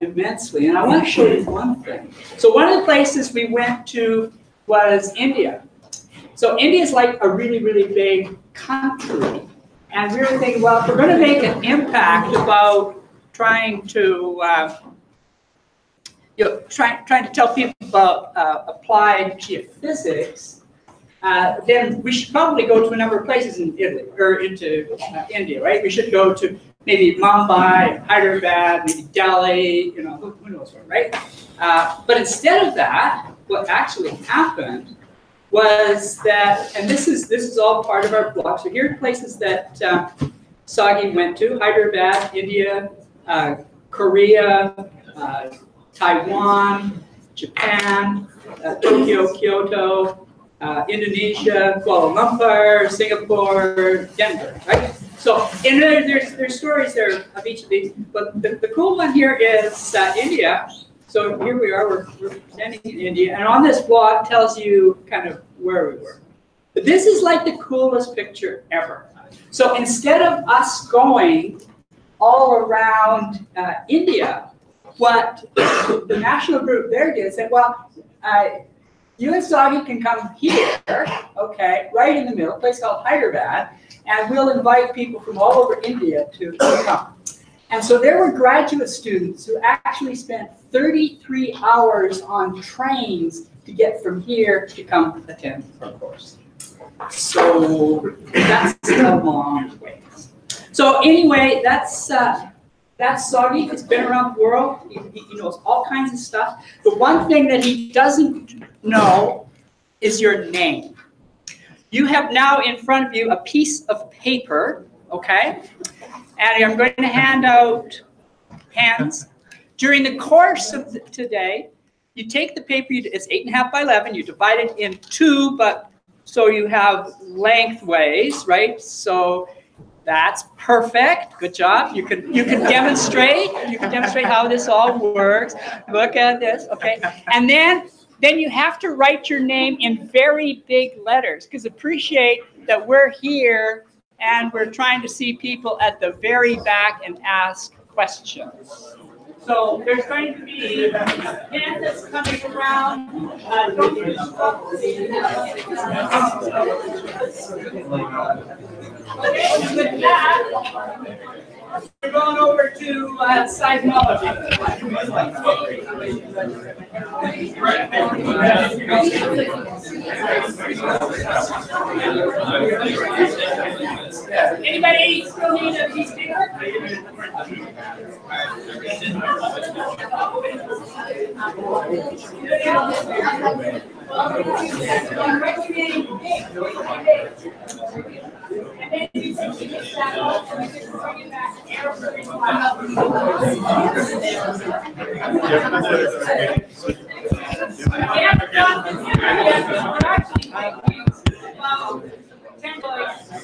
immensely. And I want to show you one thing. So one of the places we went to was India. So India is like a really, really big country. And we were thinking, well, if we're going to make an impact about trying to, trying to tell people about applied geophysics, then we should probably go to a number of places in Italy, or into India, right? We should go to maybe Mumbai, Hyderabad, maybe Delhi, you know, who knows where, right? But instead of that, what actually happened was that, and this is all part of our blog. So here are places that Sagi went to: Hyderabad, India, Korea, Taiwan, Japan, Tokyo, Kyoto, Indonesia, Kuala Lumpur, Singapore, Denver, right? So there's stories there of each of these, but the cool one here is India. So here we are, we're standing in India, and on this blog tells you kind of where we were. But this is like the coolest picture ever. So instead of us going all around India, what the national group there did said, well, you and Sagi can come here, okay, right in the middle, a place called Hyderabad, and we'll invite people from all over India to come. And so there were graduate students who actually spent 33 hours on trains to get from here to come attend our course. So that's a long way. So anyway, that's Sagi. He's been around the world. He knows all kinds of stuff. The one thing that he doesn't know is your name. You have now in front of you a piece of paper, okay? And I'm going to hand out pens. During the course of today, you take the paper, it's 8.5 by 11, you divide it in two, but so you have lengthways, right? So that's perfect. Good job. You can demonstrate. You can demonstrate how this all works. Look at this, okay? And then you have to write your name in very big letters, because appreciate that we're here and we're trying to see people at the very back and ask questions. So there's going to be a pen that's coming around. Okay, with that, we're going over to seismology. Anybody still need a piece of paper?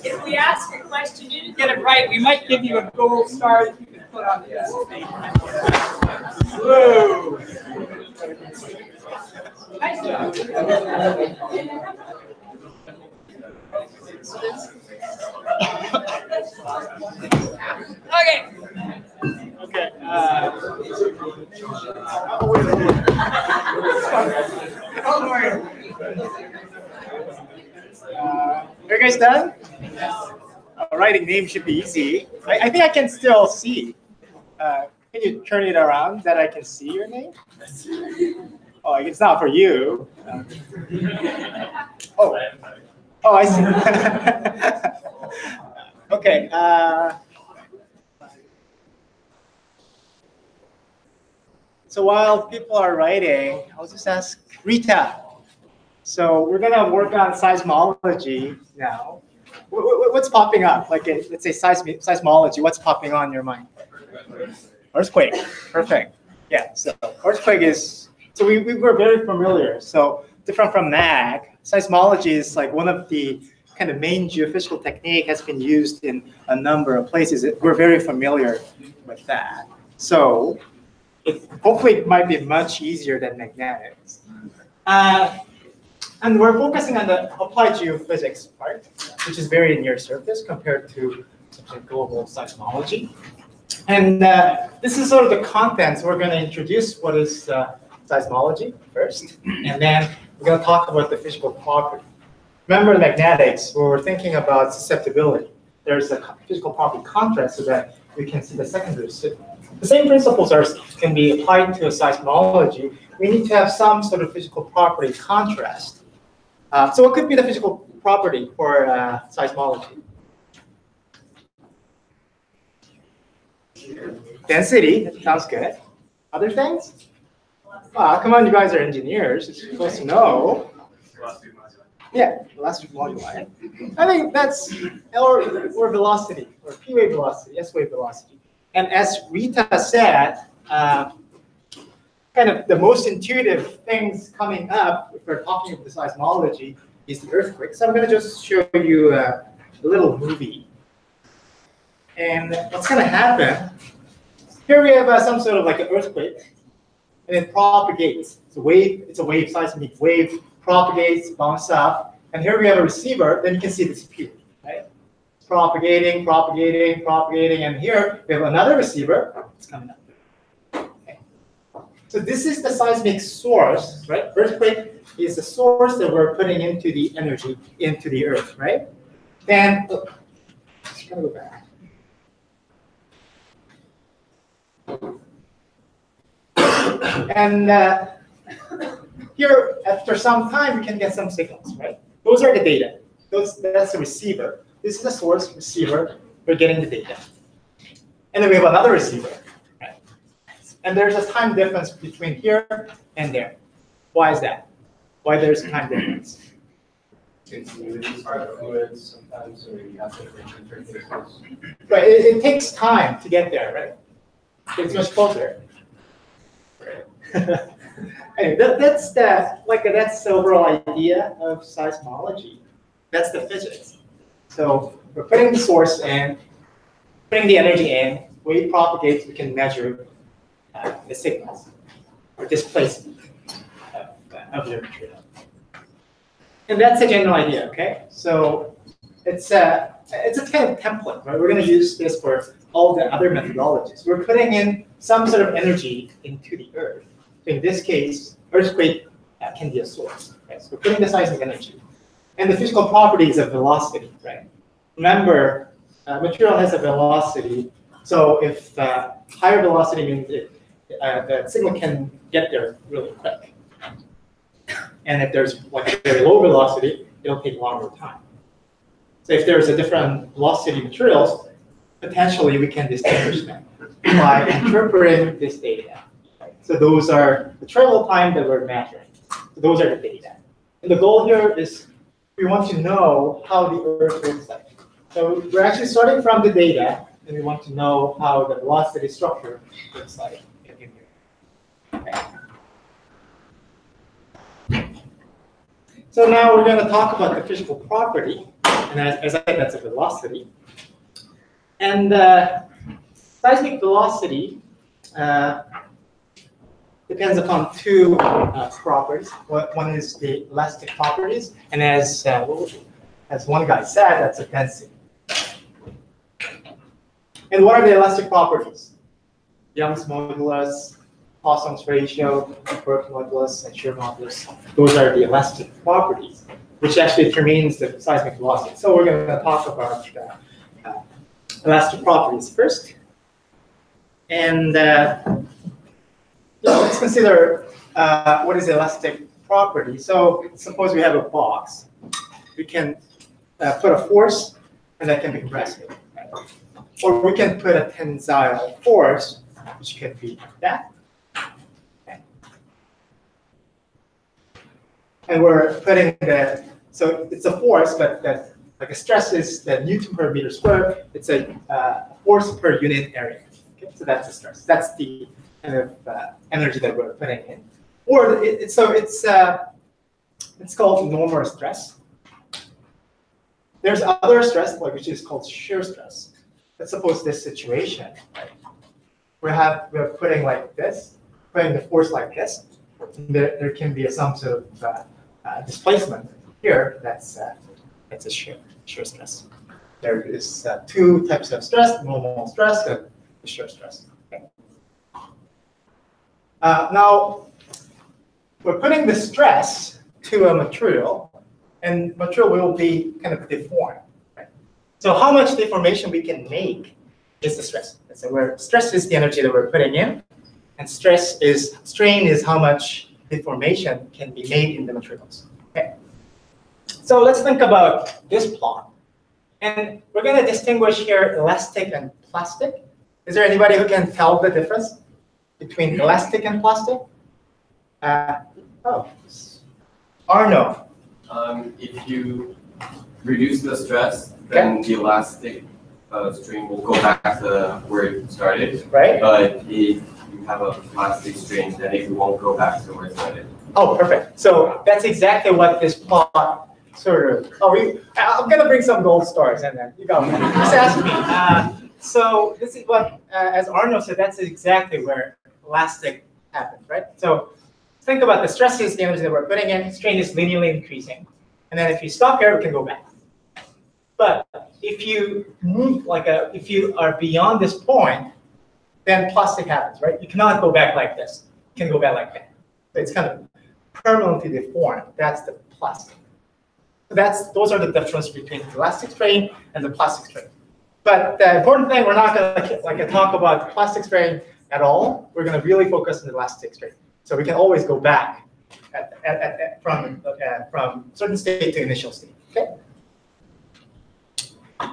If we ask a question, you didn't get it right, we might give you a gold star that you can put on this thing. Whoa! Nice job. Okay. Okay. Don't worry. Are you guys done? Writing names should be easy. I think I can still see. Can you turn it around that I can see your name? Oh, it's not for you. Oh, I see. Okay. So while people are writing, I'll just ask Rita. So we're gonna work on seismology now. What's popping up? Like, let's say seismology. What's popping on your mind? Earthquake. Perfect. Yeah. So earthquake is. So we were very familiar. So different from MAG, seismology is like one of the kind of main geophysical technique has been used in a number of places. We're very familiar with that. So hopefully it might be much easier than magnetics. And we're focusing on the applied geophysics part, which is very near surface compared to global seismology. And this is sort of the contents. We're going to introduce what is seismology first, and then we're going to talk about the physical property. Remember in magnetics, where we're thinking about susceptibility, there's a physical property contrast so that we can see the secondary signal. The same principles can be applied to seismology. We need to have some sort of physical property contrast. So what could be the physical property for seismology? Density, sounds good. Other things? Come on, you guys are engineers. You're supposed to know. Yeah, elastic moduli. I think that's, or velocity, or P-wave velocity, S-wave velocity. And as Rita said, kind of the most intuitive things coming up, if we're talking about the seismology, is the earthquake. So I'm going to just show you a little movie. And what's going to happen, here we have some sort of like an earthquake, and it propagates. It's a wave, seismic wave, propagates, bounces up, and here we have a receiver, then you can see this disappear, right? It's propagating, propagating, propagating, and here we have another receiver, it's coming up. Okay. So this is the seismic source, right? Earthquake is the source that we're putting into the energy into the earth, right? Then, just gonna go back. And here, after some time, we can get some signals, right? Those are the data. That's the receiver. This is the source, receiver. We're getting the data. And then we have another receiver, right? And there's a time difference between here and there. Why is that? Why there's a time difference? It's fluids sometimes, so you have to interface. Right, it takes time to get there, right? It's much closer. Anyway, that's the overall idea of seismology. That's the physics. So we're putting the source in, putting the energy in, wave propagates, we can measure the signals or displacement of the material. And that's the general idea, okay? So it's a kind of template, right? We're going to use this for all the other methodologies. We're putting in some sort of energy into the earth. So in this case, earthquake can be a source, right? So we're putting the seismic energy. And the physical property is a velocity, right? Remember, material has a velocity. So if higher velocity means the signal can get there really quick. And if there's like a very low velocity, it'll take longer time. So if there's a different velocity materials, potentially we can distinguish them by interpreting this data. So those are the travel time that we're measuring. So those are the data. And the goal here is we want to know how the Earth looks like. So we're actually starting from the data, and we want to know how the velocity structure looks like in here. Okay. So now we're going to talk about the physical property. And as I said, that's a velocity. And seismic velocity depends upon two properties. One is the elastic properties, and as one guy said, that's a density. And what are the elastic properties? Young's modulus, Poissons ratio, work modulus, and shear modulus. Those are the elastic properties, which actually determines the seismic velocity. So we're going to talk about elastic properties first. And let's consider what is elastic property. So suppose we have a box. We can put a force, and that can be compressive. Right? Or we can put a tensile force, which could be that. Okay. And we're putting so it's a force, but like a stress is the Newton per meter square. It's a force per unit area. Okay? So that's a stress. That's the kind of energy that we're putting in. Or it's called normal stress. There's other stress, which is called shear stress. Let's suppose this situation, right? We're putting like this, putting the force like this. There can be some sort of displacement here. That's a shear stress. There is two types of stress: normal stress and the shear stress. Okay. Now, we're putting the stress to a material, and material will be kind of deformed. Right? So how much deformation we can make is the stress. So where stress is the energy that we're putting in, and strain is how much deformation can be made in the materials. Okay. So let's think about this plot. And we're going to distinguish here elastic and plastic. Is there anybody who can tell the difference between elastic and plastic? Arno. If you reduce the stress, then the elastic strain will go back to where it started. Right. But if you have a plastic strain, then it won't go back to where it started. Oh, perfect. So that's exactly what this plot sort of. I'm gonna bring some gold stars, and then you go. Just ask me. So this is what, as Arno said, that's exactly where elastic happens, right? So think about the stress is the energy that we're putting in. Strain is linearly increasing, and then if you stop here, we can go back. But if you move if you are beyond this point, then plastic happens, right? You cannot go back like this. You can go back like that. So it's kind of permanently deformed. That's the plastic. So those are the difference between the elastic strain and the plastic strain. But the important thing, we're not going to talk about plastic strain at all. We're going to really focus on the elastic strain. So we can always go back from certain state to initial state. Okay.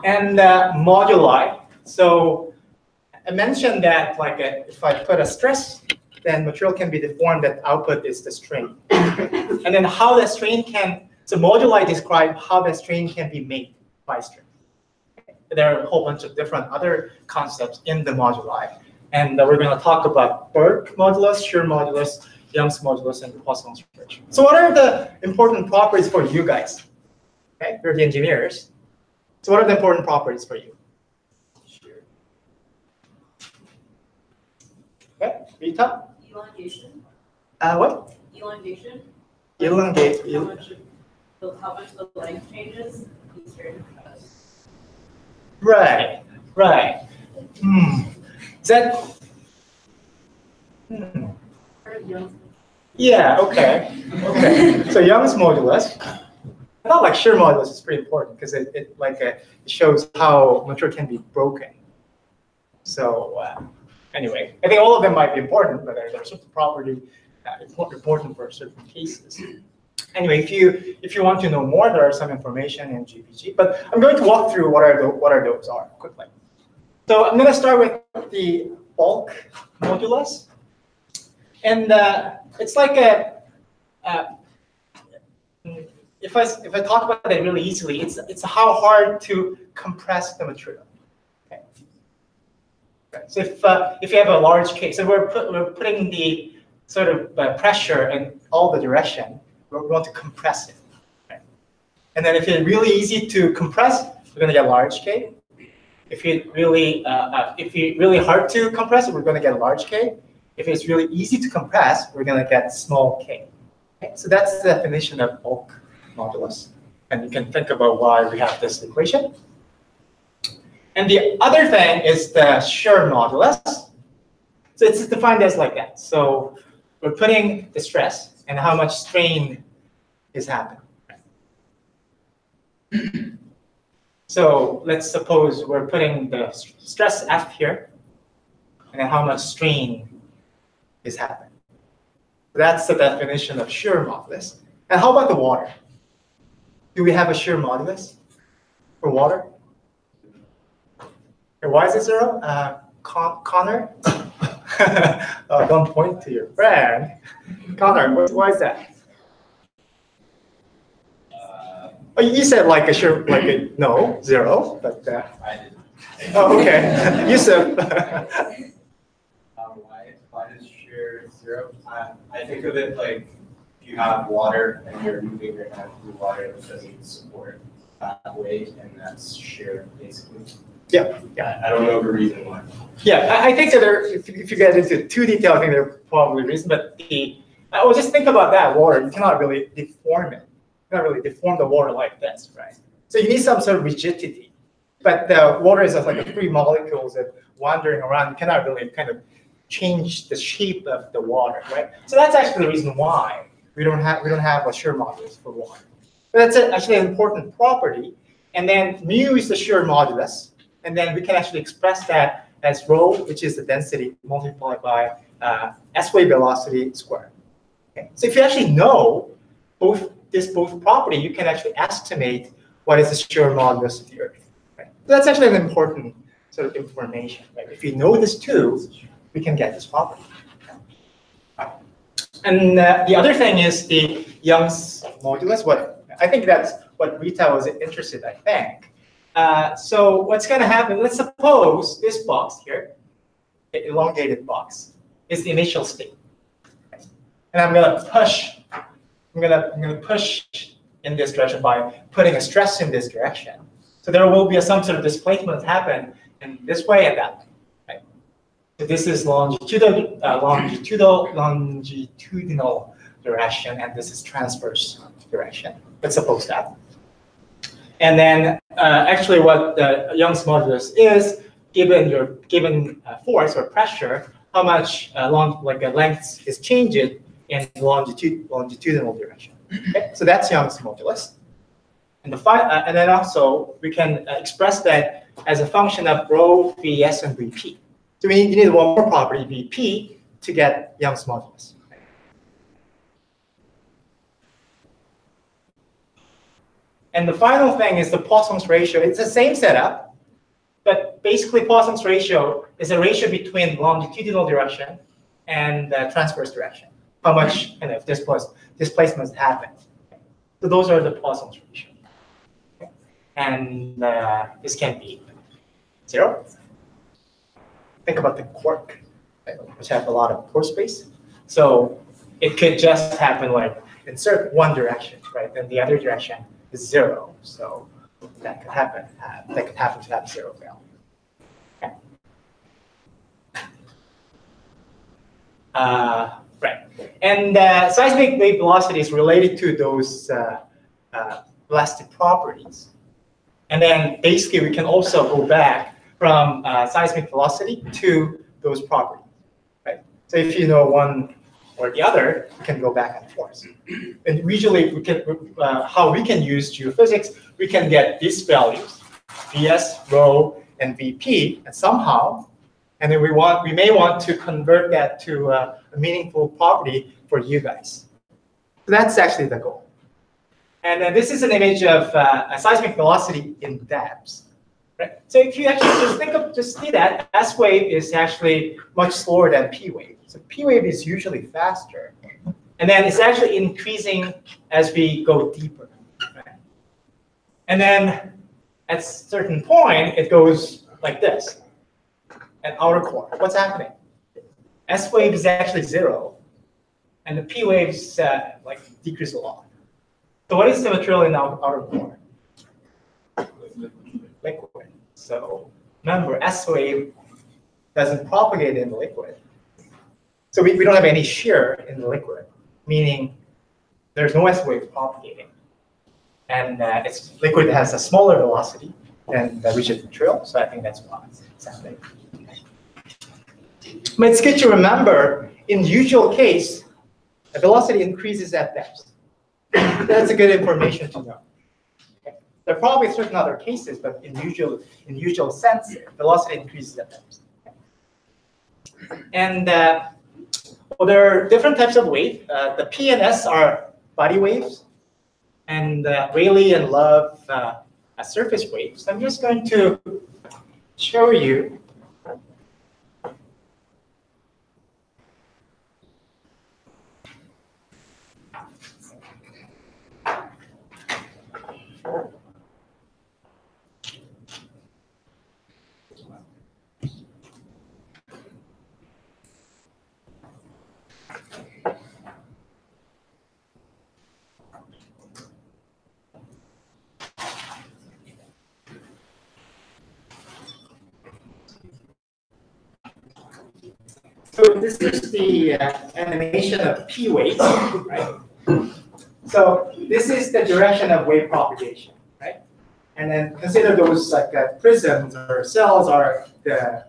And moduli. So I mentioned that if I put a stress, then material can be deformed. That output is the strain. And then how the strain can. So moduli describe how the strain can be made by strain. There are a whole bunch of different other concepts in the moduli. And we're going to talk about Burke modulus, shear modulus, Young's modulus, and the Poissons ratio. So what are the important properties for you guys? Okay, you're the engineers. So what are the important properties for you? Sure. Okay, Rita? Elongation. What? Elongation. Elongate. How much the length changes. Right. Is that? Yeah. Okay. So Young's modulus. I thought shear modulus is pretty important because it shows how material can be broken. So anyway, I think all of them might be important, but there's a certain property important for certain cases. Anyway, if you want to know more, there are some information in GPG, but I'm going to walk through what those are quickly. So I'm going to start with the bulk modulus, and it's like if I talk about it really easily, it's how hard to compress the material. Okay. So if you have a large case, so we're putting the sort of pressure in all the direction. We want to compress it. Right? And then if it's really easy to compress, we're going to get large K. If it's really hard to compress, we're going to get large K. If it's really easy to compress, we're going to get small k. Okay? So that's the definition of bulk modulus. And you can think about why we have this equation. And the other thing is the shear modulus. So it's defined as like that. So we're putting the stress and how much strain is happening. So let's suppose we're putting the stress F here, and then how much strain is happening. That's the definition of shear modulus. And how about the water? Do we have a shear modulus for water? Okay, why is it 0? Connor? Don't point to your friend. Connor, why is that? You said no, 0, but I didn't. Oh, okay. Yusuf. Why is shear 0? I think of it like if you have water and you're moving your hand through water, it doesn't support that weight, and that's shear basically. Yeah. I don't know the reason why. Yeah, I think that if you get into too detail, I think there are probably reasons. But just think about that water. You cannot really deform it. You cannot really deform the water like this, right? So you need some sort of rigidity. But the water is like a free molecules that wandering around, you cannot really kind of change the shape of the water, right? So that's actually the reason why we don't have a shear modulus for water. But that's actually an important property. And then mu is the shear modulus, and then we can actually express that as rho, which is the density multiplied by s wave velocity squared. Okay. So if you actually know both property, you can actually estimate what is the shear modulus of the Earth. Right? So that's actually an important sort of information. Right? If you know this too, we can get this property. And the other thing is the Young's modulus. I think that's what Rita was interested in, I think. So what's going to happen, let's suppose this box here, the elongated box, is the initial state. And I'm going to push. I'm going to push in this direction by putting a stress in this direction. So there will be some sort of displacement happen in this way and that way. Right? So this is longitudinal direction, and this is transverse direction. Let's suppose that. And then actually what the Young's modulus is, given your force or pressure, how much length is changing in longitudinal direction. Okay? So that's Young's modulus. And then also we can express that as a function of rho, Vs, and Vp. So we need one more property, Vp, to get Young's modulus. And the final thing is the Poissons ratio. It's the same setup, but basically Poissons ratio is a ratio between longitudinal direction and transverse direction. How much kind of displacements happen. So those are the Poissons ratio. Okay. And this can be 0. Think about the quark, right, which have a lot of pore space. So it could just happen like insert one direction, right? Then the other direction is 0. So that could happen. That could happen to have 0 value. Okay. Right. And seismic wave velocity is related to those elastic properties. And then basically we can also go back from seismic velocity to those properties. Right. So if you know one or the other, you can go back and forth. And usually we can how we can use geophysics, we can get these values, Vs, rho, and Vp, and somehow. And then we may want to convert that to a meaningful property for you guys. So that's actually the goal. And then this is an image of a seismic velocity in depths. Right? So if you actually just see that, S wave is actually much slower than P wave. So P wave is usually faster. And then it's actually increasing as we go deeper. Right? And then at a certain point, it goes like this. An outer core. What's happening? S wave is actually 0, and the P waves decrease a lot. So what is the material in our outer core? Liquid. So remember, S wave doesn't propagate in the liquid. So we don't have any shear in the liquid, meaning there's no S wave propagating. And liquid has a smaller velocity than the rigid material, so I think that's why it's happening. But it's good to remember, in the usual case, the velocity increases at depth. That's a good information to know. Okay. There are probably certain other cases, but in usual sense, velocity increases at depth. Okay. And well, there are different types of wave. The P and S are body waves, and Rayleigh and Love are surface waves. I'm just going to show you. So this is the animation of P waves, right? So this is the direction of wave propagation, right? And then consider those prisms or cells are the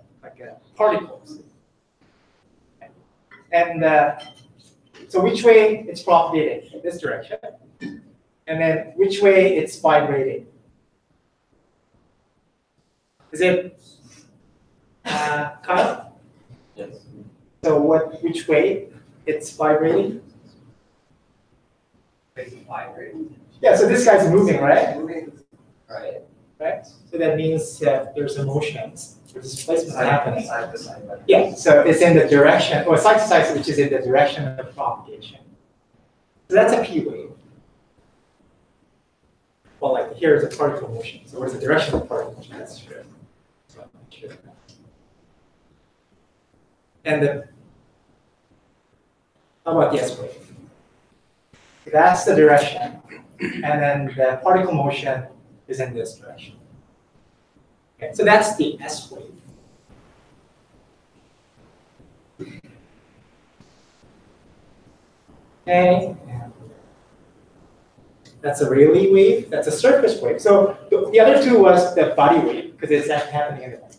particles. And so which way it's propagating? In this direction. And then which way it's vibrating? Is it Kyle? Yes. So which way it's vibrating? Vibrating. Yeah, so this guy's moving, right? Moving. Right. Right? So that means that there's a motion, or displacement happening. Side to side. Yeah, so it's in the direction, or side to side, which is in the direction of propagation. So that's a P wave. Well, like here is a particle motion. So what's the direction of the particle motion? That's true. So, sure. And how about the S wave? That's the direction. And then the particle motion is in this direction. Okay, so that's the S wave. Okay. That's a Rayleigh wave. That's a surface wave. So the other two was the body wave, because it's actually happening in the body.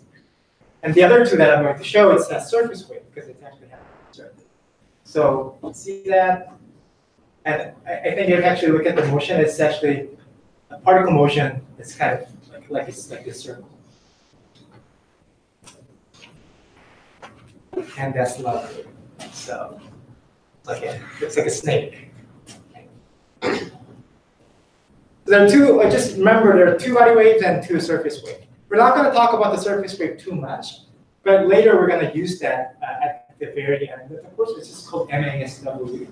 And the other two that I'm going to show is a surface wave, because it's actually happening on the surface. So you see that? And I think if you actually look at the motion, it's actually a particle motion. It's kind of like it's like this circle. And that's lovely. So it's like a snake. There are two, just remember there are two body waves and two surface waves. We're not going to talk about the surface wave too much, but later we're going to use that at the very end. Of course, it's just called MASW.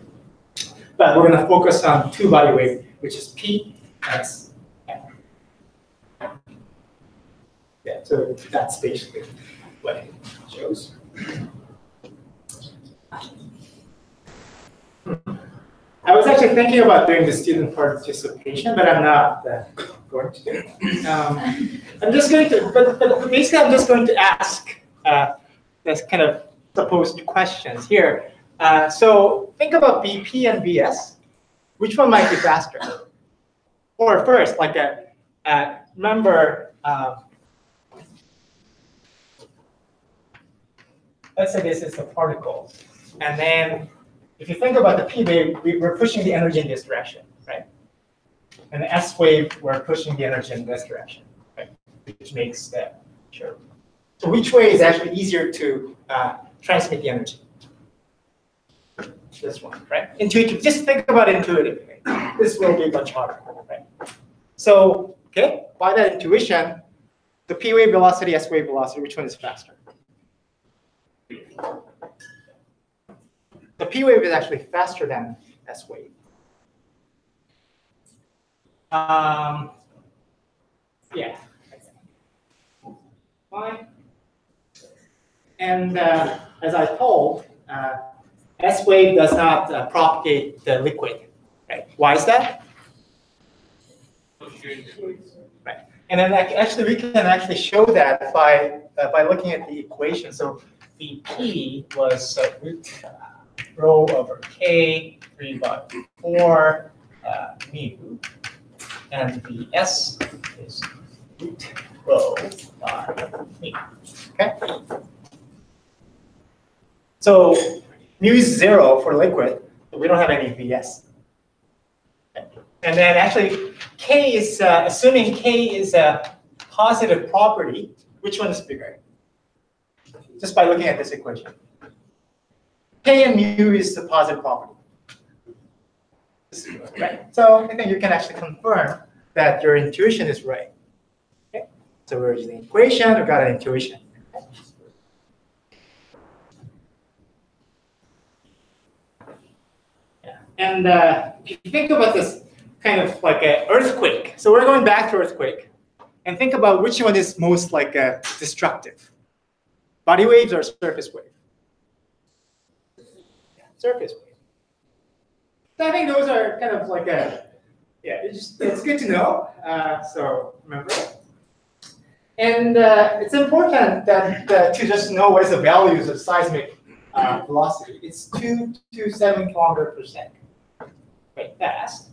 But we're going to focus on two body wave, which is P, S, M. Yeah, so that's basically what it shows. I was actually thinking about doing the student participation, but I'm not going to do it. I'm just going to, but basically I'm just going to ask this kind of supposed questions here. So think about BP and VS. Which one might be faster? Or first, like remember, let's say this is the particle. And then if you think about the P wave, we're pushing the energy in this direction, right? And the S wave, we're pushing the energy in this direction, right? Which makes that sure. So which way is actually easier to transmit the energy? This one, right? Intuitive. Just think about it intuitively. This will be much harder, right? So, okay, by that intuition, the P wave velocity, S wave velocity, which one is faster? The P wave is actually faster than S wave. Yeah. Fine. And as I told, S wave does not propagate the liquid. Right? Why is that? Right. And then actually we can actually show that by looking at the equation. So the P was root rho over K 3 by 4 mu, and the S is root rho by mu. Okay. So mu is 0 for liquid, but we don't have any VS. And then actually, K is assuming K is a positive property. Which one is bigger? Just by looking at this equation. K and mu is the positive property. Right? So I think you can actually confirm that your intuition is right. Okay? So we're using the equation, we've got an intuition. Yeah. And if you think about this kind of like an earthquake, so we're going back to earthquake, and think about which one is most like destructive. Body waves or surface wave? Surface wave. So I think those are kind of like it's good to know. So remember. And it's important that to just know what is the values of seismic velocity. It's 227 kilometers per second. Quite fast.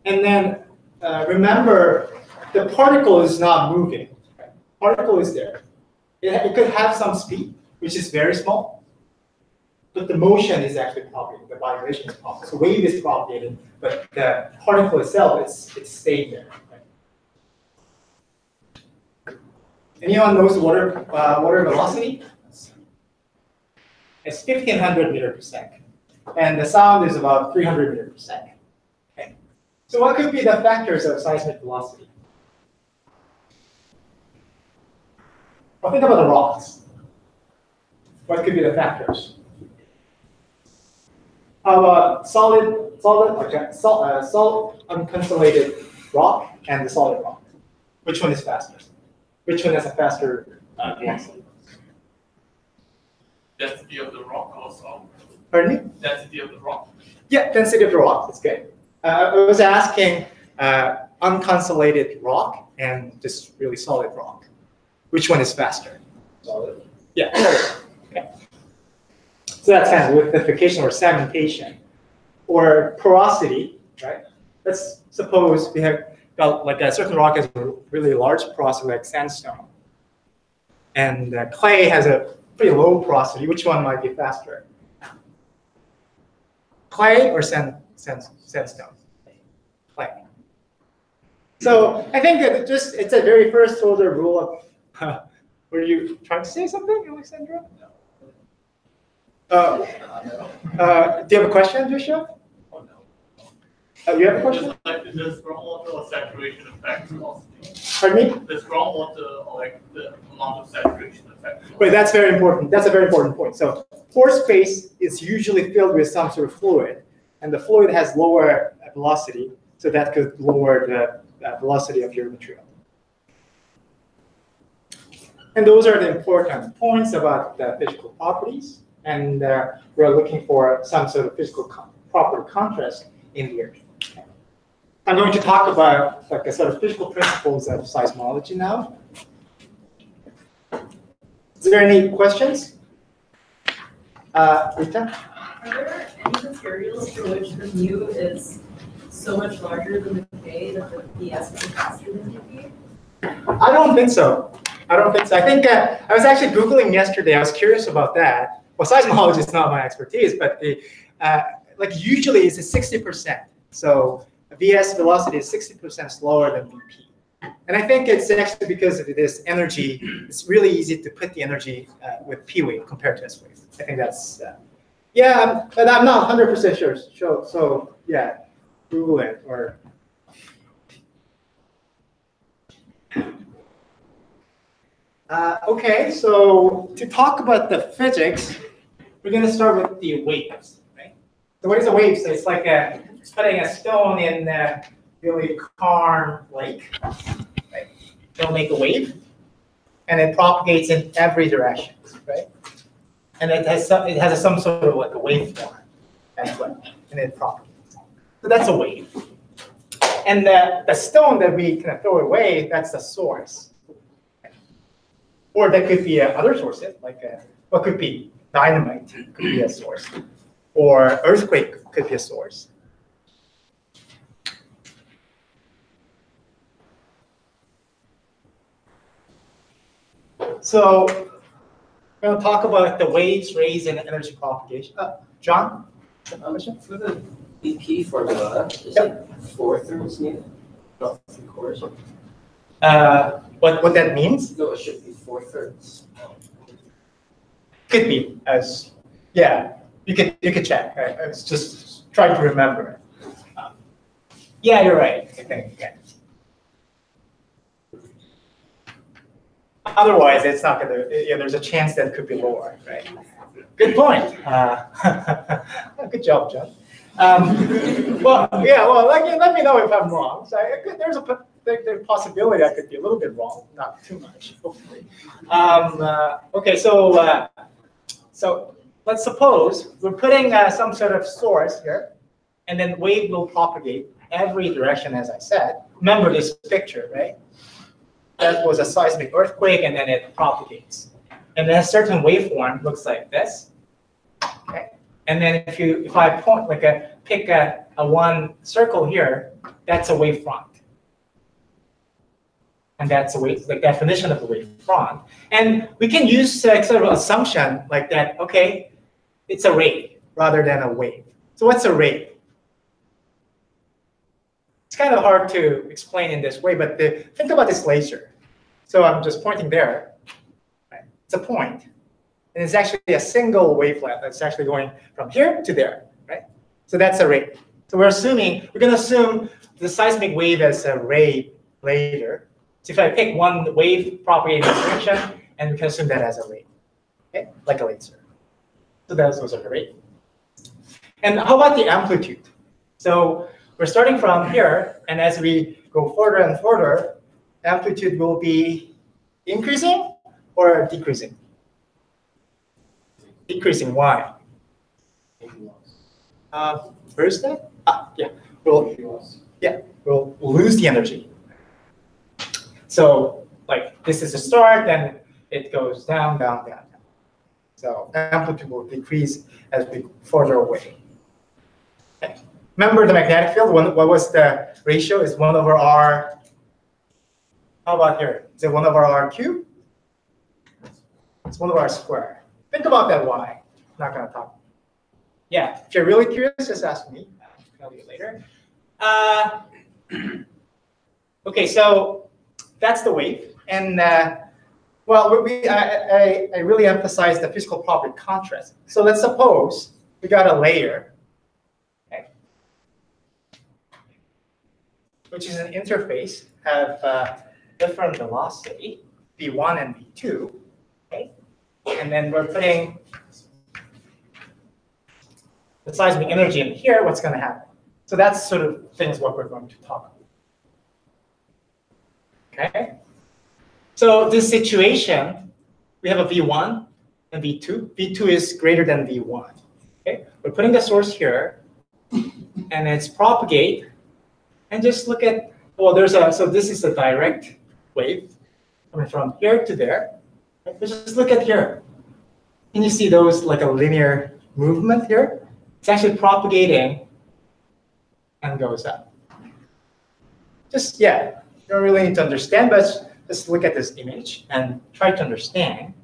And then remember, the particle is not moving. Particle is there. It could have some speed, which is very small, but the motion is actually propagated, the vibration is propagated. So wave is propagated, but the particle itself, it's staying there. Right? Anyone knows water velocity? It's 1,500 meters per second. And the sound is about 300 meters per second. Okay. So what could be the factors of seismic velocity? Well, think about the rocks. What could be the factors? How about solid unconsolidated rock and the solid rock? Which one is faster? Which one has a faster velocity? Density of the rock also. Pardon me? Density of the rock. Yeah, density of the rock. That's good. I was asking unconsolidated rock and just really solid rock. Which one is faster? Solid. Yeah. Okay. So that's kind of lithification or cementation, or porosity, right? Let's suppose we have got like a certain rock has a really large porosity, like sandstone, and clay has a pretty low porosity. Which one might be faster? Clay or sandstone? Clay. So I think that it's a very first order rule of. Were you trying to say something, Alexandra? No. Do you have a question, Joshua? Oh, no. You have a question? Like the groundwater or saturation effect velocity. Pardon me? The groundwater or like the amount of saturation effect. Wait, that's very important. That's a very important point. So pore space is usually filled with some sort of fluid, and the fluid has lower velocity, so that could lower the velocity of your material. And those are the important points about the physical properties. And we're looking for some sort of physical property contrast in the earth. Okay. I'm going to talk about like a sort of physical principles of seismology now. Is there any questions? Rita? Are there any materials for which the mu is so much larger than the K that the PS is faster than the P? I don't think so. I think I was actually Googling yesterday. I was curious about that. Well, seismology is not my expertise, but like usually it's a 60%. So VS velocity is 60% slower than VP. And I think it's actually because of this energy. It's really easy to put the energy with P wave compared to S wave. I think that's, yeah, but I'm not 100% sure. So yeah, Google it or. Okay, so to talk about the physics, we're going to start with the waves, right? So what is a wave? So it's like putting a stone in a really calm lake, right? It'll make a wave, and it propagates in every direction, right? And it has some sort of like a waveform as well, and it propagates. So that's a wave. And the stone that we kind of throw away, that's the source. Or that could be other sources, like what could be dynamite could be a source, or earthquake could be a source. So we're going to talk about the waves, rays, and energy propagation. John? For the BP formula, is it 4/3 needed? Not 3/4? What that means? No, it should be 4/3. Could be as, yeah. You could check. I was just trying to remember. Yeah, you're right. I think. Yeah. Otherwise, it's not gonna. Yeah, there's a chance that it could be lower, right? Good point. Good job, John. Well, yeah. Well, let me know if I'm wrong. So there's a possibility I could be a little bit wrong, not too much, hopefully. Okay, so let's suppose we're putting some sort of source here, and then wave will propagate every direction, as I said. Remember this picture, right? That was a seismic earthquake, and then it propagates. And then a certain waveform looks like this. Okay. And then if I point pick a one circle here, that's a wavefront. And that's the definition of the wavefront. And we can use sort of assumption like that, okay, it's a ray rather than a wave. So what's a ray? It's kind of hard to explain in this way, but think about this laser. So I'm just pointing there. Right? It's a point. And it's actually a single wavelength that's actually going from here to there. Right? So that's a ray. So we're going to assume the seismic wave as a ray later. So if I pick one wave propagating in this direction, and we can assume that as a ray, okay? Like a laser. So those are the rays. And how about the amplitude? So we're starting from here, and as we go further and further, amplitude will be increasing or decreasing? Decreasing. Why? Where is that? Yeah. We'll lose the energy. So like this is the start, then it goes down, down, down, down. So amplitude will decrease as we go further away. Okay. Remember the magnetic field? What was the ratio? Is 1 over r. How about here? Is it 1 over r cubed? It's 1 over r squared. Think about that y. I'm not going to talk. Yeah, if you're really curious, just ask me. I'll tell you later. Okay, so that's the wave. And well, I really emphasize the physical property contrast. So let's suppose we got a layer, okay, which is an interface, have different velocity, v1 and v2, okay? And then we're putting the seismic energy in here, what's going to happen? So that's sort of things what we're going to talk about. Okay? So this situation, we have a V1 and V2. V2 is greater than V1. Okay? We're putting the source here, and it's propagate. And just look at, well, so this is a direct wave coming from here to there. But just look at here. Can you see those like a linear movement here? It's actually propagating and goes up. Just, yeah, you don't really need to understand, but just look at this image and try to understand.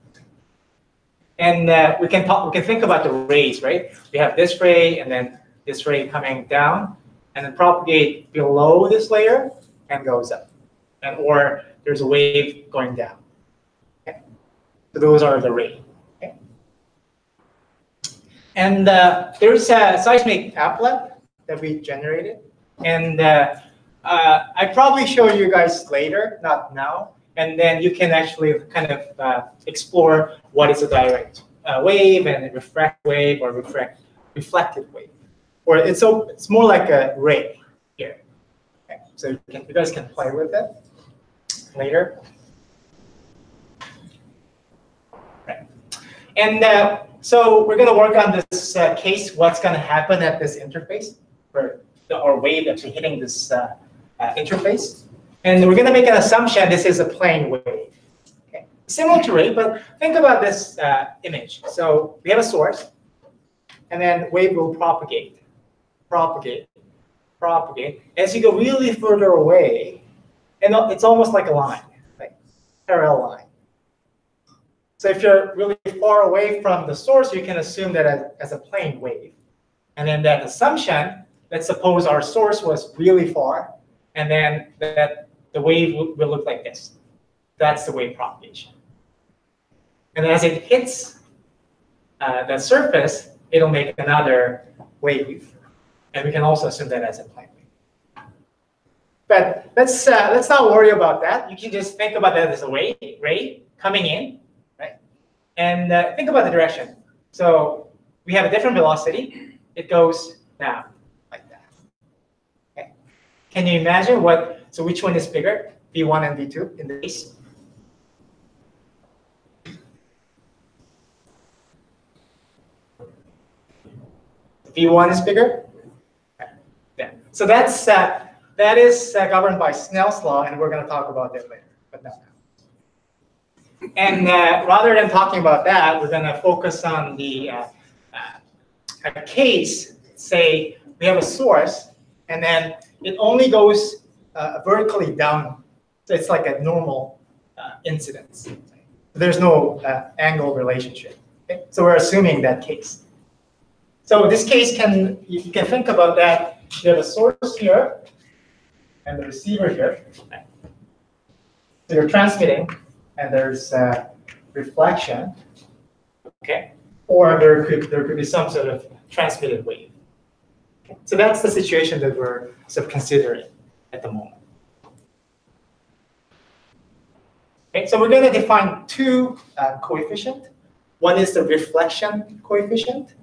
And we can think about the rays, right? We have this ray and then this ray coming down, and then propagate below this layer and goes up. And or there's a wave going down. Okay? So those are the rays. Okay? And there's a seismic applet that we generated. And I probably show you guys later, not now. And then you can actually kind of explore what is a direct wave and a refracted wave or reflected wave. Or it's more like a ray here. Okay. So you guys can play with it later. Right. And so we're going to work on this case, what's going to happen at this interface, where our wave actually hitting this interface. And we're going to make an assumption this is a plane wave. Okay. Similar to ray, but think about this image. So we have a source, and then wave will propagate, propagate, propagate. As you go really further away, and it's almost like a line, like parallel line. So if you're really far away from the source, you can assume that as a plane wave. And then that assumption, let's suppose our source was really far, and then that the wave will look like this. That's the wave propagation. And as it hits the surface, it'll make another wave. And we can also assume that as a plane wave. But let's not worry about that. You can just think about that as a wave, ray coming in, right? And think about the direction. So we have a different velocity. It goes down like that. Okay. Can you imagine so which one is bigger, V1 and V2 in the case? V1 is bigger? Yeah. So that is governed by Snell's law, and we're going to talk about that later, but not now. And rather than talking about that, we're going to focus on the a case. Say we have a source, and then it only goes vertically down So it's like a normal incidence. There's no angle relationship. Okay? So we're assuming that case. So this case you can think about that. You have a source here and the receiver here. So you're transmitting, and there's reflection. Okay, or there could be some sort of transmitted wave. Okay? So that's the situation that we're sort of considering at the moment. Okay, so we're going to define two coefficients. One is the reflection coefficient.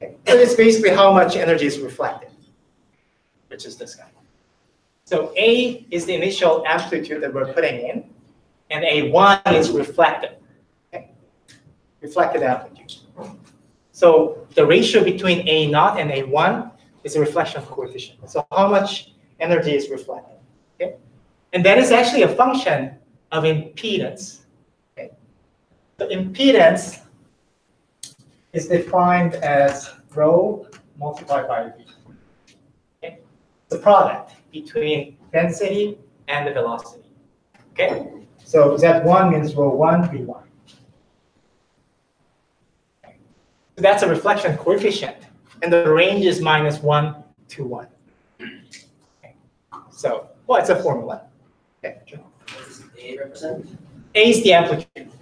Okay. So it's basically how much energy is reflected, which is this guy. So A is the initial amplitude that we're putting in, and A1 is reflected. Okay. Reflected amplitude. So the ratio between A0 and A1 is a reflection coefficient. So how much energy is reflected. Okay. And that is actually a function of impedance. Okay. The impedance is defined as rho multiplied by V. Okay. The product between density and the velocity. Okay. So Z1 means rho 1, V1. Okay. So that's a reflection coefficient, and the range is -1 to 1. Okay. So, well, it's a formula. Okay. What does A represent? A is the amplitude.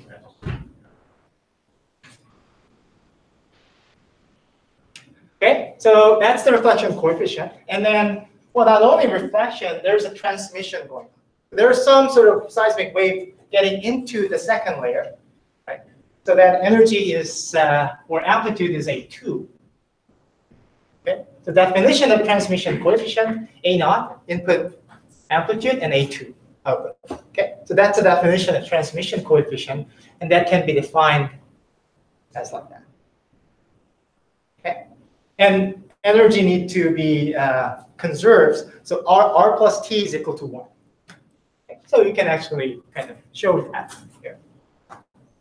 Okay, so that's the reflection coefficient. And then, well, not only reflection, there's a transmission going on. There's some sort of seismic wave getting into the second layer, right? So that energy is, or amplitude is A2. Okay, the definition of transmission coefficient, A0, input amplitude, and A2, output. Okay, so that's the definition of transmission coefficient, and that can be defined as like that. Okay, and energy need to be conserved, so R plus T is equal to 1. Okay, so you can actually kind of show that here.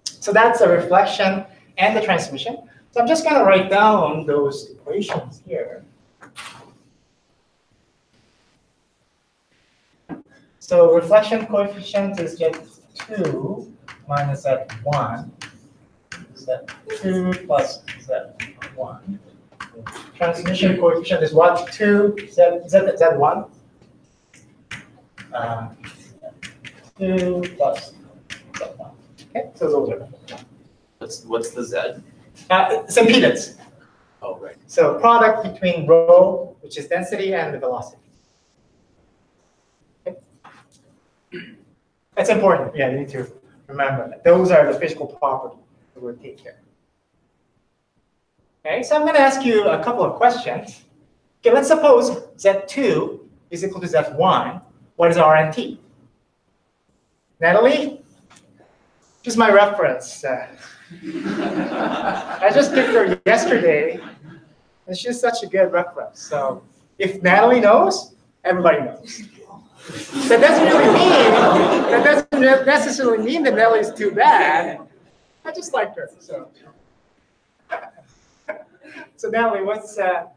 So that's the reflection and the transmission. So I'm just going to write down those equations here. So reflection coefficient is just 2 minus Z1, Z2 plus Z1. Transmission coefficient is what? 2 Z1. 2 plus Z1. Okay, so those are. What's the Z? It's impedance. Oh, right. So product between rho, which is density, and the velocity. Okay. That's important. Yeah, you need to remember that. Those are the physical properties that we'll take care of. Okay, so I'm going to ask you a couple of questions. Okay, let's suppose Z2 is equal to Z1. What is R and T? Natalie? Just my reference. I just picked her yesterday, and she's such a good reference. So if Natalie knows, everybody knows. That doesn't really mean necessarily mean that Natalie's too bad. I just like her. So Natalie, what's our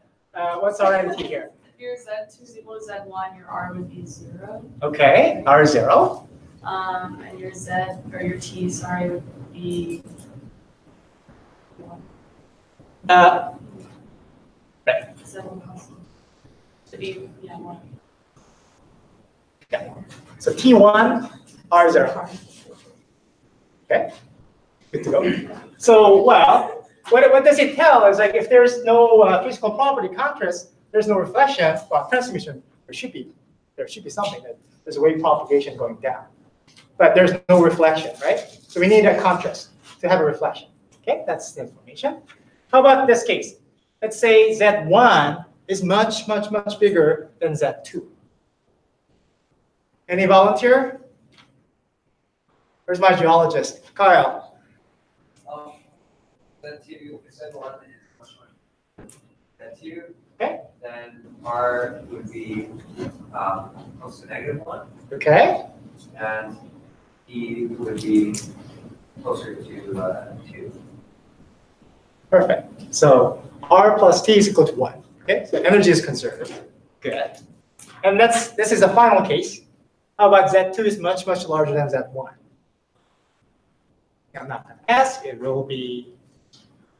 entity here? If your Z2 is equal to Z1, your R would be 0. Okay, R is 0. And your Z, or your T, sorry, would be 1. Right. Z1 constant. To be, yeah, 1. Yeah. So T1, R 0. Okay, good to go. So, well, what does it tell? Is like if there's no physical property contrast, there's no reflection. Well, transmission, there should be something that there's a wave propagation going down, but there's no reflection, right? So we need a contrast to have a reflection. Okay, that's the information. How about this case? Let's say Z1 is much bigger than Z2. Any volunteer? Where's my geologist? Kyle. Z2, Z1 is Z2. Okay. Then R would be close to -1. Okay. And E would be closer to 2. Perfect. So R plus T is equal to 1. Okay. So energy is conserved. Good. And this is the final case. How about Z2 is much, much larger than Z1? I'm not going to ask. It will be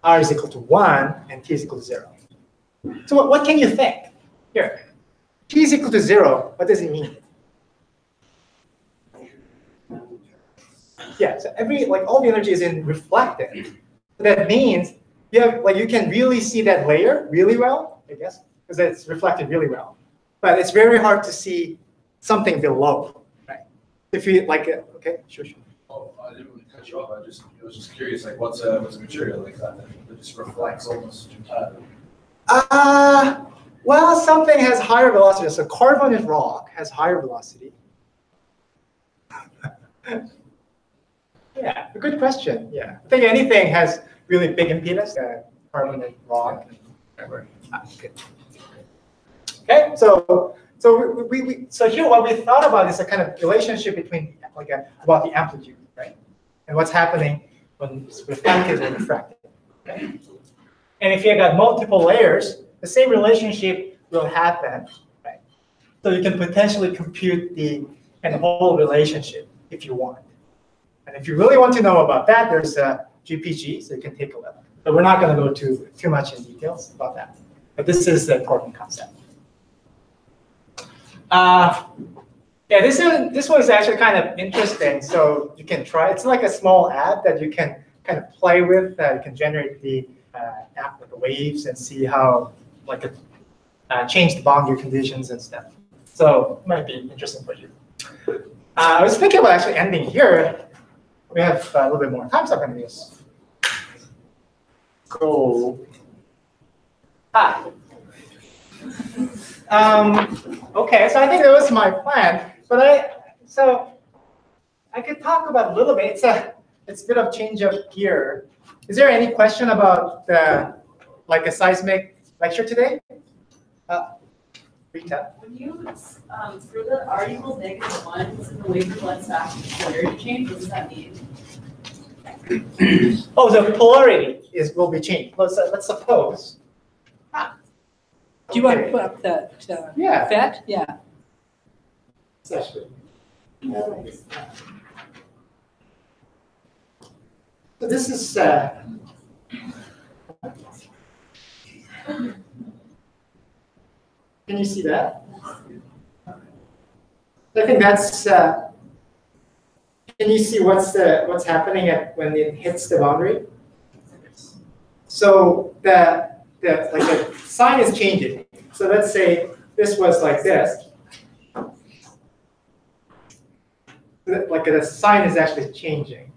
R is equal to 1 and T is equal to 0. So what can you think? Here, T is equal to 0. What does it mean? Yeah, so all the energy is reflected. So that means you can really see that layer really well, I guess, because it's reflected really well. But it's very hard to see something below, right? If you okay, sure. Oh, I didn't really cut you off. I was just curious, like what's a material like that just reflects almost entirely? Well, something has higher velocity. So carbon and rock has higher velocity. Yeah, a good question. Yeah, I think anything has really big impedance. Carbon and rock. Okay, so here what we thought about is a kind of relationship between about the amplitude, right, and what's happening when it's reflected and refracted. Okay? And if you got multiple layers, the same relationship will happen, right? So you can potentially compute the whole relationship if you want. And if you really want to know about that, there's a GPG, so you can take a look. But we're not going to go too much in details about that. But this is the important concept. Yeah, this one is actually kind of interesting. So you can try. It's like a small app that you can kind of play with. You can generate the app with the waves and see how change the boundary conditions and stuff. So it might be interesting for you. I was thinking about actually ending here. We have a little bit more time, so I'm going to just go. Okay, so I think that was my plan, but I could talk about a little bit. It's a bit of change of gear. Is there any question about a seismic lecture today? Rita? When you through the R equals -1 and the wave reflects back to polarity change, what does that mean? Oh, the polarity will be changed. Let's suppose. Do you want to put up that FET? Yeah. So this is can you see that? I think that's. Can you see what's happening when it hits the boundary? So the sign is changing. So let's say this was like this. The sign is actually changing.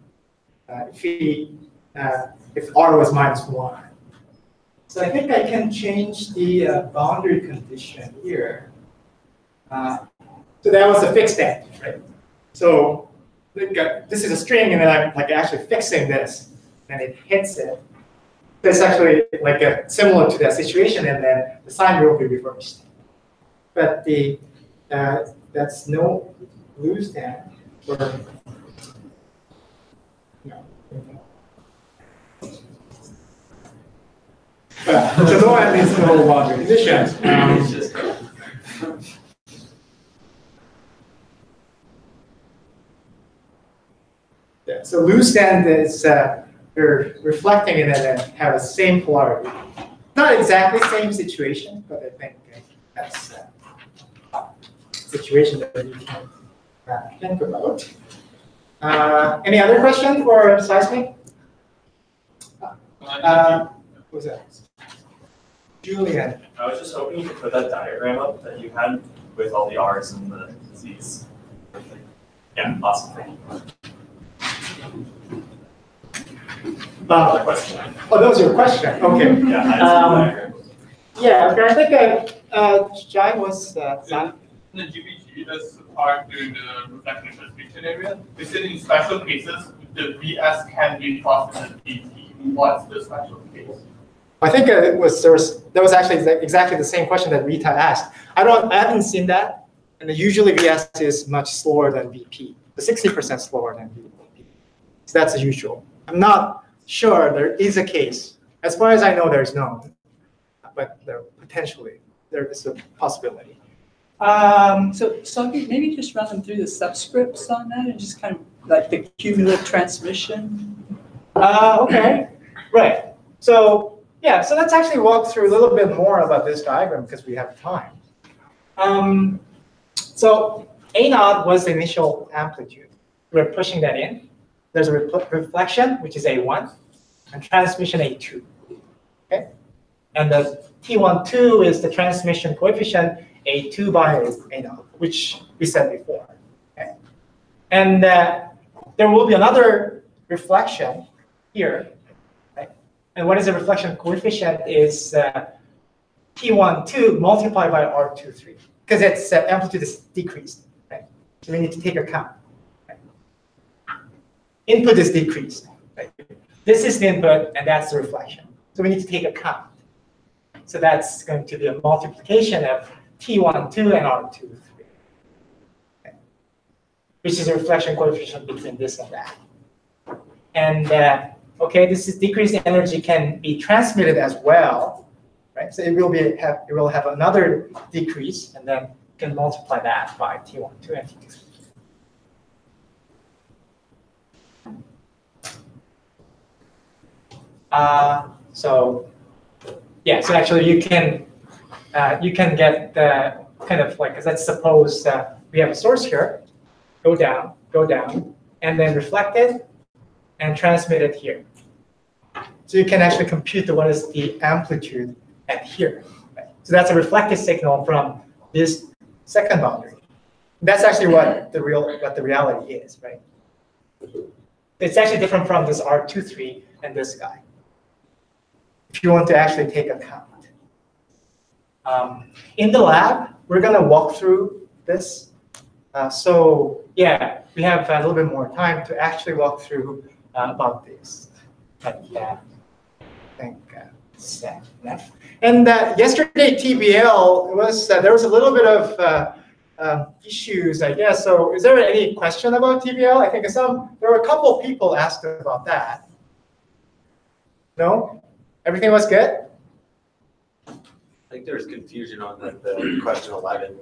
If R was -1. So I think I can change the boundary condition here. So that was a fixed end, right? So this is a string, and then I'm actually fixing this, and it hits it. That's actually similar to that situation, and then the sign will be reversed. But that's no loose end. The low end is no boundary condition. Yeah, so loose end is you're reflecting it and then have the same polarity. Not exactly same situation, but I think that's a situation that you can think about. Any other question for seismic? What was that? Julian. I was just hoping you could put that diagram up that you had with all the R's and the Z's. Yeah, awesome. Thank you. That was your question. Okay. Yeah, okay. I think Jai was in the GPG, that's part during the reflection restriction area. They said in special cases, the VS can be crossed with VT. What's the special case? I think there was actually exactly the same question that Rita asked. I haven't seen that, and usually VS is much slower than VP, the 60% slower than VP. So that's the usual. I'm not sure there is a case. As far as I know, there's none, but there is a possibility. So maybe just run them through the subscripts on that and just kind of like the cumulative transmission. Okay, right. So yeah, so let's actually walk through a little bit more about this diagram because we have time. So A naught was the initial amplitude. We're pushing that in. There's a reflection, which is A1, and transmission A2. Okay, and the T12 is the transmission coefficient A2 by A naught, which we said before. Okay, and there will be another reflection here. Right? And what is the reflection coefficient is T12 multiplied by R23, because its amplitude is decreased. Right? So we need to take account. Right? Input is decreased. Right? This is the input, and that's the reflection. So we need to take account. So that's going to be a multiplication of T12 and R23, okay, which is a reflection coefficient between this and that. And okay, this is decreased energy can be transmitted as well, right? So it will have another decrease, and then you can multiply that by T12 and T2. So yeah, so actually you can get the kind of like, because let's suppose we have a source here, go down, and then reflect it and transmit it here. So you can actually compute what is the amplitude at here. Right? So that's a reflected signal from this second boundary. That's actually what the reality is, right? It's actually different from this R23 and this guy, if you want to actually take account. In the lab, we're going to walk through this. So yeah, we have a little bit more time to actually walk through about this. But I think that's enough. And yesterday TBL was there was a little bit of issues, I guess. So is there any question about TBL? I think there were a couple of people asked about that. No? Everything was good? I think there's confusion on the question 11.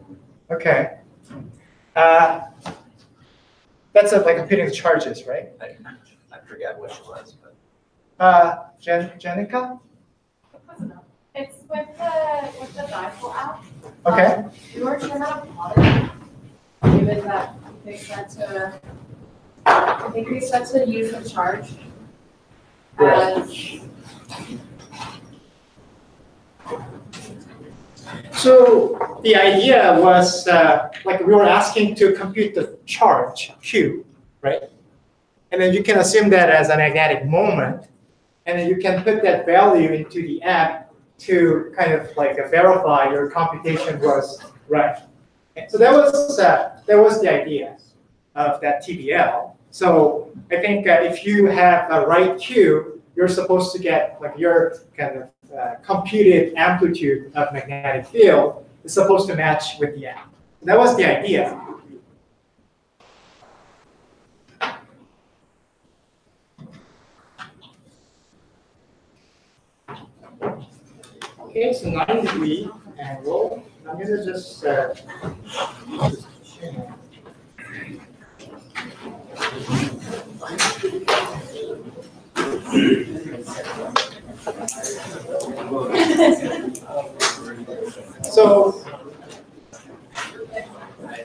Okay. That's like computing the charges, right? I forget which it was, but. Jenica? It's with the dipole app. Okay. We were trying to plot it, given that they said to, I think we said to use the charge as. So the idea was like we were asking to compute the charge Q, right? And then you can assume that as a magnetic moment, and then you can put that value into the app to kind of like verify your computation was right. So that was the idea of that TBL. So I think if you have a right Q, you're supposed to get like your kind of computed amplitude of magnetic field is supposed to match with the app. So that was the idea. Okay, so 9-degree angle. I'm going to just so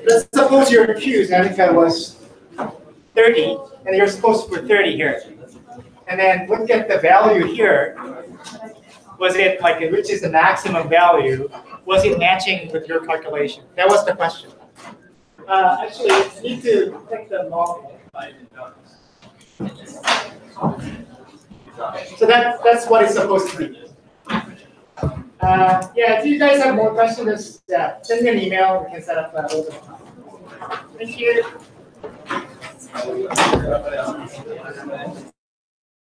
let's suppose your Q's was 30, and you're supposed to put 30 here. And then look at the value here. Was it like it reaches the maximum value? Was it matching with your calculation? That was the question. Actually, you need to click the log. So that's what it's supposed to be. Yeah, if you guys have more questions, just send me an email. We can set up a little bit of time. Thank you.